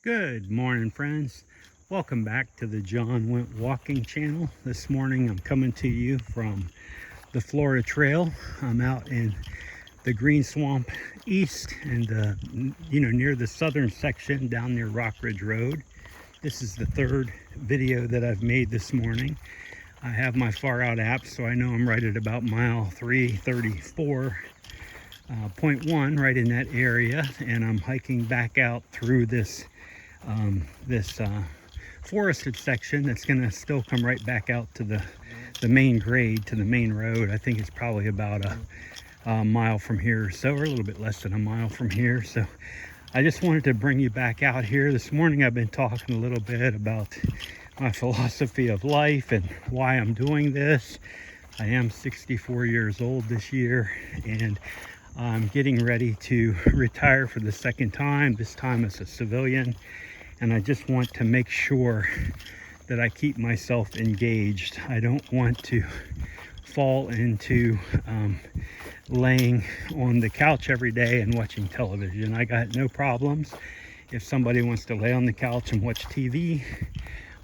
Good morning, friends. Welcome back to the John Went Walking channel. This morning I'm coming to you from the Florida Trail. I'm out in the Green Swamp East and near the southern section down near Rock Ridge Road. This is the third video that I've made this morning. I have my Far Out app, so I know I'm right at about mile 334.1 right in that area, and I'm hiking back out through this forested section that's going to still come right back out to the main grade, to the main road. I think it's probably about a mile from here or so, or a little bit less than a mile from here. So I just wanted to bring you back out here. This morning I've been talking a little bit about my philosophy of life and why I'm doing this. I am 64 years old this year, and I'm getting ready to retire for the second time, this time as a civilian. And I just want to make sure that I keep myself engaged. I don't want to fall into laying on the couch every day and watching television. I got no problems if somebody wants to lay on the couch and watch TV,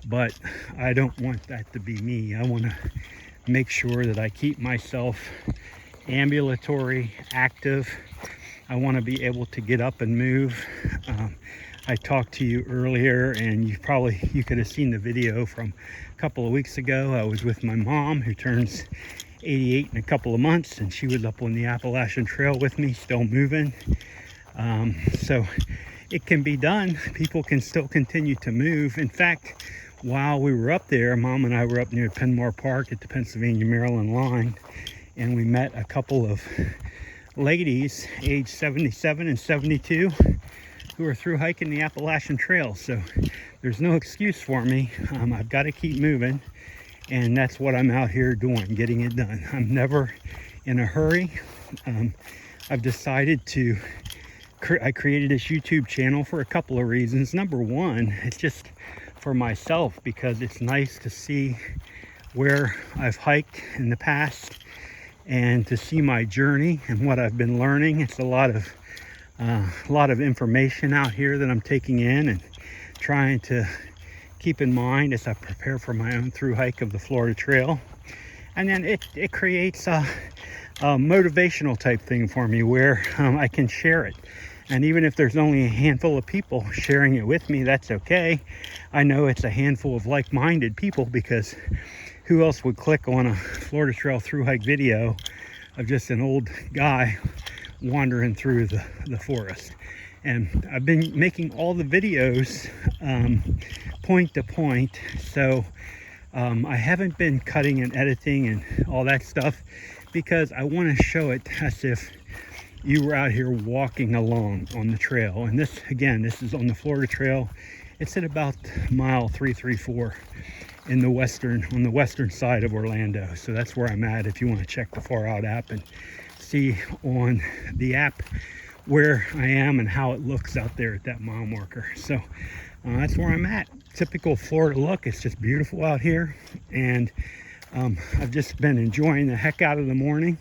but I don't want that to be me. I want to make sure that I keep myself ambulatory, active. I want to be able to get up and move. I talked to you earlier, and you could have seen the video from a couple of weeks ago. I was with my mom, who turns 88 in a couple of months, and she was up on the Appalachian Trail with me, still moving. So it can be done. People can still continue to move. In fact, while we were up there, Mom and I were up near Penmore Park at the Pennsylvania-Maryland line, and we met a couple of ladies aged 77 and 72 who are through hiking the Appalachian Trail. So there's no excuse for me. I've got to keep moving, and that's what I'm out here doing, getting it done. I'm never in a hurry. I've decided I created this YouTube channel for a couple of reasons. Number one, it's just for myself, because it's nice to see where I've hiked in the past and to see my journey and what I've been learning. It's a lot of information out here that I'm taking in and trying to keep in mind as I prepare for my own through hike of the Florida Trail. And then it creates a motivational type thing for me where I can share it. And even if there's only a handful of people sharing it with me, that's okay. I know it's a handful of like-minded people, because who else would click on a Florida Trail through hike video of just an old guy wandering through the forest? And I've been making all the videos point to point, so I haven't been cutting and editing and all that stuff, because I want to show it as if you were out here walking along on the trail. And this is on the Florida Trail. It's at about mile 334 on the western side of Orlando. So that's where I'm at. If you want to check the Far Out app and see on the app where I am and how it looks out there at that mile marker. So that's where I'm at. Typical Florida look. It's just beautiful out here, and I've just been enjoying the heck out of the morning.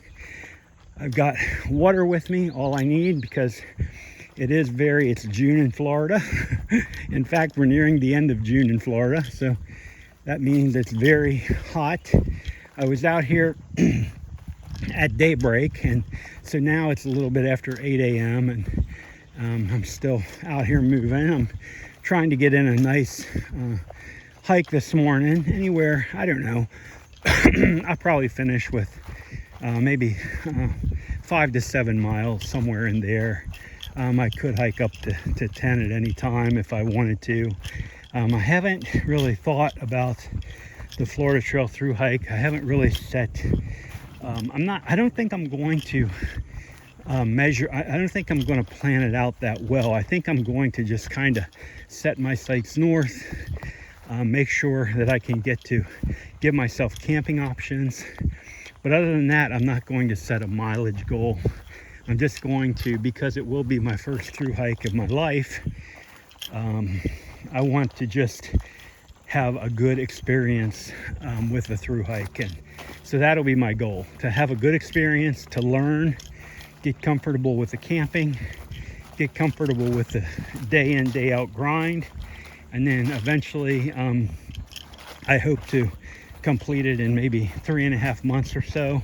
I've got water with me, all I need, because it's June in Florida. In fact, we're nearing the end of June in Florida, so that means it's very hot. I was out here at daybreak, and so now it's a little bit after 8 a.m. and I'm still out here moving. I'm trying to get in a nice hike this morning, anywhere, I don't know. I'll probably finish with maybe 5 to 7 miles, somewhere in there. I could hike up to 10 at any time if I wanted to. I haven't really thought about the Florida Trail through hike. I haven't really set, I don't think I'm going to measure, I don't think I'm going to plan it out that well. I think I'm going to just kind of set my sights north, make sure that I can give myself camping options. But other than that, I'm not going to set a mileage goal. I'm just going to, because it will be my first through hike of my life, I want to just have a good experience with the through hike. And so that'll be my goal, to have a good experience, to learn, get comfortable with the camping, get comfortable with the day in, day out grind. And then eventually, I hope to complete it in maybe 3.5 months or so,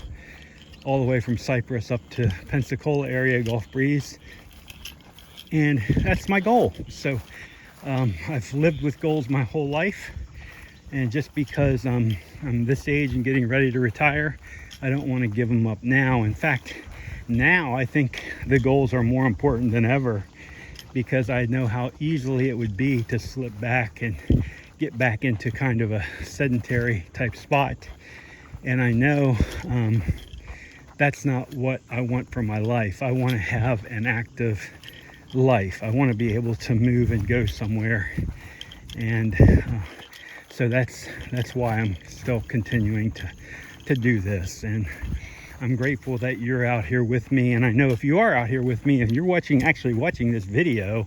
all the way from Cypress up to Pensacola area, Gulf Breeze. And that's my goal. So I've lived with goals my whole life. And just because I'm this age and getting ready to retire, I don't want to give them up now. In fact, now I think the goals are more important than ever, because I know how easily it would be to slip back and get back into kind of a sedentary type spot. And I know that's not what I want for my life. I want to have an active life. I want to be able to move and go somewhere. And so that's why I'm still continuing to do this. And I'm grateful that you're out here with me. And I know if you are out here with me and you're actually watching this video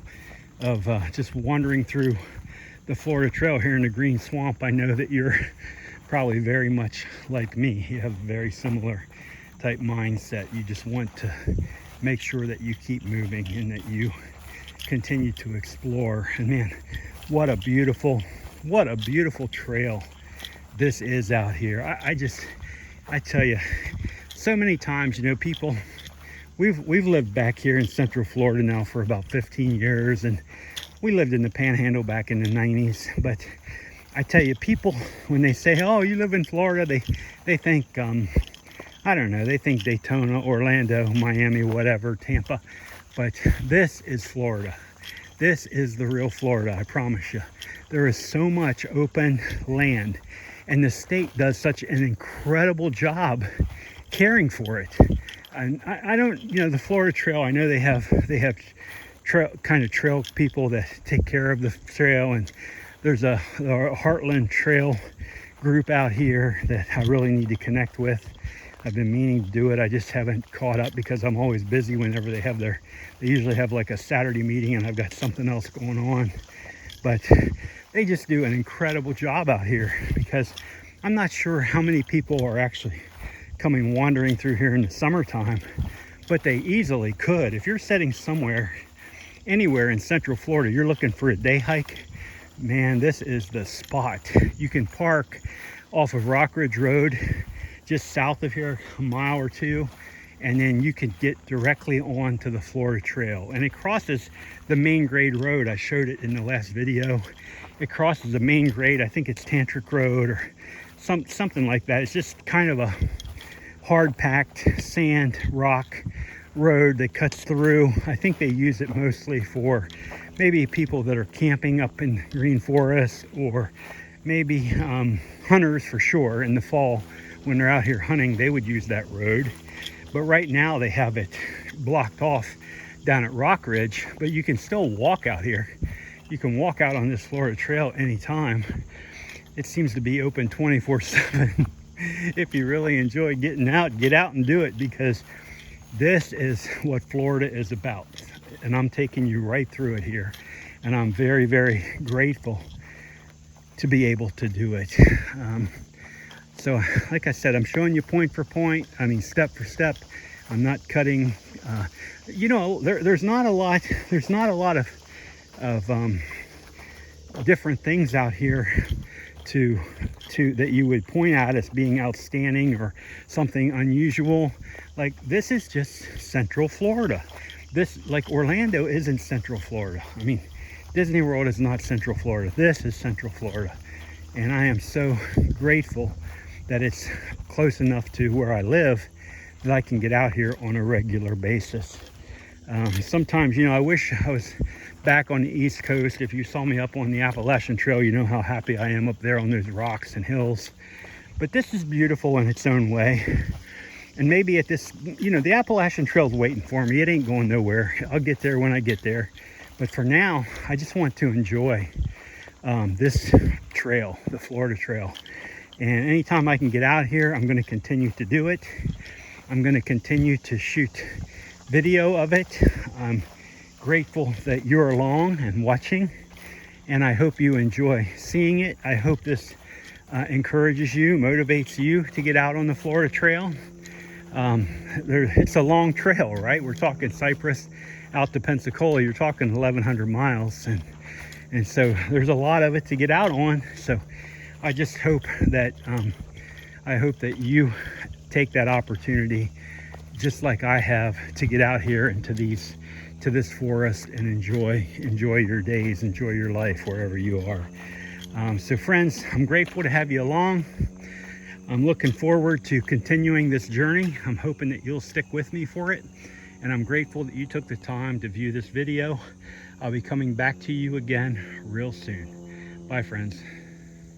of just wandering through the Florida Trail here in the Green Swamp, I know that you're probably very much like me. You have a very similar type mindset. You just want to make sure that you keep moving and that you continue to explore. And man, what a beautiful trail this is out here. I tell you, so many times, you know, people, we've lived back here in Central Florida now for about 15 years, and we lived in the Panhandle back in the 90s. But I tell you, people, when they say, oh, you live in Florida, they think, I don't know, they think Daytona, Orlando, Miami, whatever, Tampa. But this is Florida. This is the real Florida, I promise you. There is so much open land, and the state does such an incredible job caring for it. And I don't, you know, the Florida Trail, I know they have trail people that take care of the trail, and there's a Heartland Trail group out here that I really need to connect with. I've been meaning to do it. I just haven't caught up because I'm always busy whenever they usually have like a Saturday meeting and I've got something else going on. But they just do an incredible job out here, because I'm not sure how many people are actually coming wandering through here in the summertime, but they easily could. If you're sitting somewhere, anywhere in Central Florida, you're looking for a day hike, man, this is the spot. You can park off of Rock Ridge Road, just south of here, a mile or two, and then you can get directly onto the Florida Trail. And it crosses the main grade road. I showed it in the last video. It crosses the main grade. I think it's Tantric Road or something like that. It's just kind of a hard-packed sand rock road that cuts through. I think they use it mostly for maybe people that are camping up in green forest, or maybe hunters for sure. In the fall when they're out here hunting, they would use that road. But right now they have it blocked off down at Rock Ridge, but you can still walk out here. You can walk out on this Florida Trail anytime. It seems to be open 24/7. If you really enjoy getting out, get out and do it, because this is what Florida is about. And I'm taking you right through it here. And I'm very, very grateful to be able to do it. So like I said, I'm showing you point for point. I mean, step for step. I'm not cutting, you know, there's not a lot of different things out here that you would point out as being outstanding or something unusual. Like, this is just Central Florida. This, like, Orlando isn't Central Florida. I mean, Disney World is not Central Florida. This is Central Florida. And I am so grateful that it's close enough to where I live that I can get out here on a regular basis. Sometimes, you know, I wish I was back on the East Coast. If you saw me up on the Appalachian Trail, you know how happy I am up there on those rocks and hills. But this is beautiful in its own way. And maybe at this, you know, the Appalachian Trail is waiting for me. It ain't going nowhere. I'll get there when I get there. But for now, I just want to enjoy this trail, the Florida Trail. And anytime I can get out here, I'm going to continue to do it. I'm going to continue to shoot video of it. I'm grateful that you're along and watching, and I hope you enjoy seeing it. I hope this encourages you, motivates you to get out on the Florida Trail. It's a long trail, right? We're talking Cypress out to Pensacola, you're talking 1,100 miles, and so there's a lot of it to get out on. So I just hope that you take that opportunity, just like I have, to get out here into this forest and enjoy your days, enjoy your life wherever you are. So friends, I'm grateful to have you along. I'm looking forward to continuing this journey. I'm hoping that you'll stick with me for it. And I'm grateful that you took the time to view this video. I'll be coming back to you again real soon. Bye, friends.